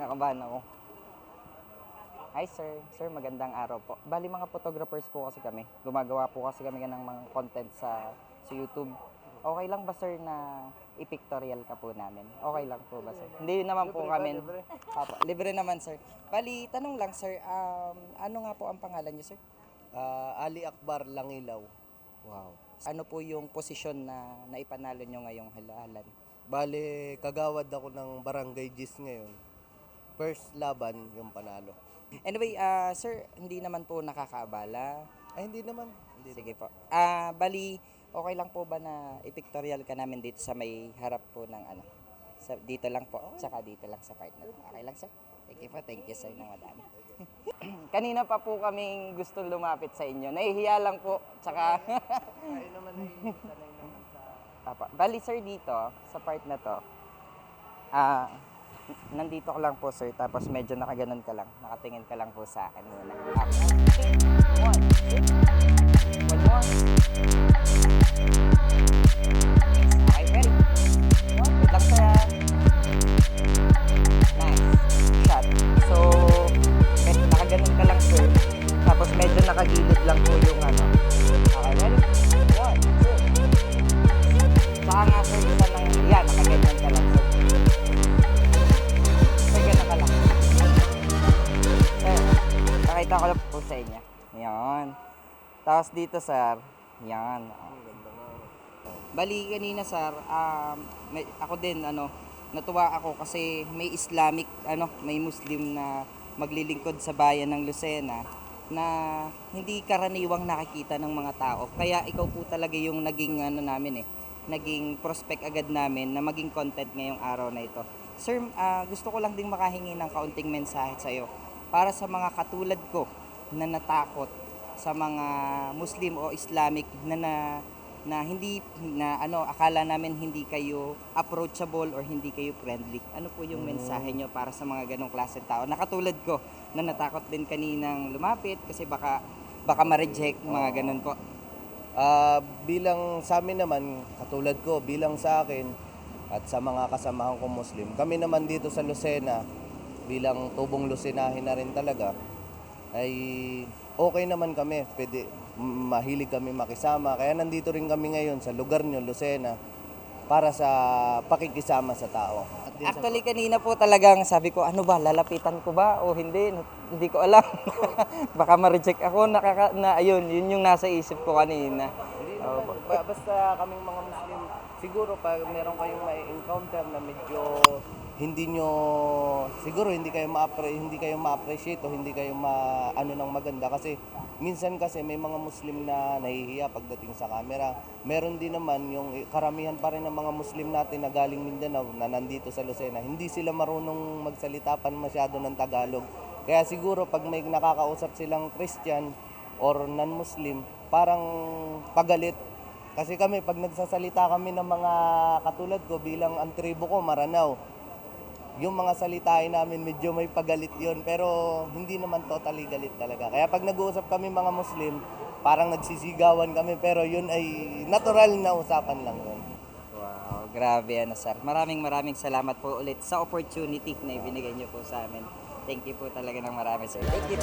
Nakabahan ako. Hi sir. Sir, magandang araw po. Bali mga photographers po kasi kami. Gumagawa po kasi kami ng mga content sa YouTube. Okay lang ba sir na i-pictorial ka po namin? Okay lang po ba sir? Hindi naman po kami. Apo, libre naman sir. Bali, tanong lang sir, ano nga po ang pangalan niyo sir? Ali Akbar Langilaw. Wow. Ano po yung posisyon na naipanalo nyo ngayong halalan? Bale, kagawad ako ng Barangay Gis ngayon. First laban yung panalo. Anyway, sir, hindi naman po nakakaabala. Ay, hindi naman. Hindi Sige po. Bali, okay lang po ba na i-pictorial ka namin dito sa may harap po ng ano? Dito lang po, tsaka dito lang sa part na to. Okay lang, sir? Thank you sir na madami. Kanina pa po kaming gusto lumapit sa inyo. Nahihiya lang po, tsaka... Ay naman ay sanay naman sa... Papa. Bali sir dito, sa part na to, nandito ka lang po sir, tapos medyo nakaganon ka lang, nakatingin ka lang po sa akin muna. One, two, one more. Okay, ready? Wait lang sir. Nice. Shot. So, nakaganon ka lang sir, tapos medyo nakagilid lang po yung ano. Okay, ready? One, two. Saka nga sir, isa ng, yan, nakaganyan ka lang sir. Sir, ganyan ka lang. Sir, nakita ko lang po sa inyo. Yan. Tapos dito sir, yan. Bali kanina sir, ako din, natuwa ako kasi may Islamic, may Muslim na maglilingkod sa bayan ng Lucena na hindi karaniwang nakikita ng mga tao. Kaya ikaw po talaga yung naging naging prospect agad namin na maging content ngayong araw na ito. Sir, gusto ko lang ding makahingi ng kaunting mensahe sa iyo para sa mga katulad ko na natakot sa mga Muslim o Islamic na hindi akala namin hindi kayo approachable or hindi kayo friendly. Ano po yung mensahe nyo para sa mga ganong klaseng tao na katulad ko na natakot din kaninang lumapit kasi baka ma-reject mga ganon po. Bilang sa amin naman, katulad ko, bilang sa akin at sa mga kasamahan ko Muslim, kami naman dito sa Lucena, bilang tubong Lucinahin na rin talaga, ay okay naman kami. Pwede, mahilig kami makisama. Kaya nandito rin kami ngayon sa lugar nyo, Lucena, para sa pakikisama sa tao. Actually, kanina po talagang sabi ko, ano ba, lalapitan ko ba o hindi? Hindi ko alam. Baka ma-reject ako. Ayun, yun yung nasa isip ko kanina. Basta kaming mga Muslim, siguro pag meron kayong ma-encounter na medyo hindi kayo ma-appreciate o hindi kayo ng maganda kasi minsan kasi may mga Muslim na nahihiya pagdating sa camera. Meron din naman yung karamihan pa rin ng mga Muslim natin na galing Mindanao na nandito sa Lucena. Hindi sila marunong magsalita pa masyado ng Tagalog. Kaya siguro pag may nakakausap silang Christian or non-Muslim, parang pagalit. Kasi kami pag nagsasalita kami ng mga katulad ko bilang ang tribo ko Maranao, yung mga salitain namin medyo may pagalit yon pero hindi naman totally galit talaga. Kaya pag nag-uusap kami mga Muslim, parang nagsisigawan kami pero yun ay natural na usapan lang yun. Wow, grabe sir. Maraming salamat po ulit sa opportunity na ibinigay niyo po sa amin. Thank you po talaga ng marami sir. Thank you.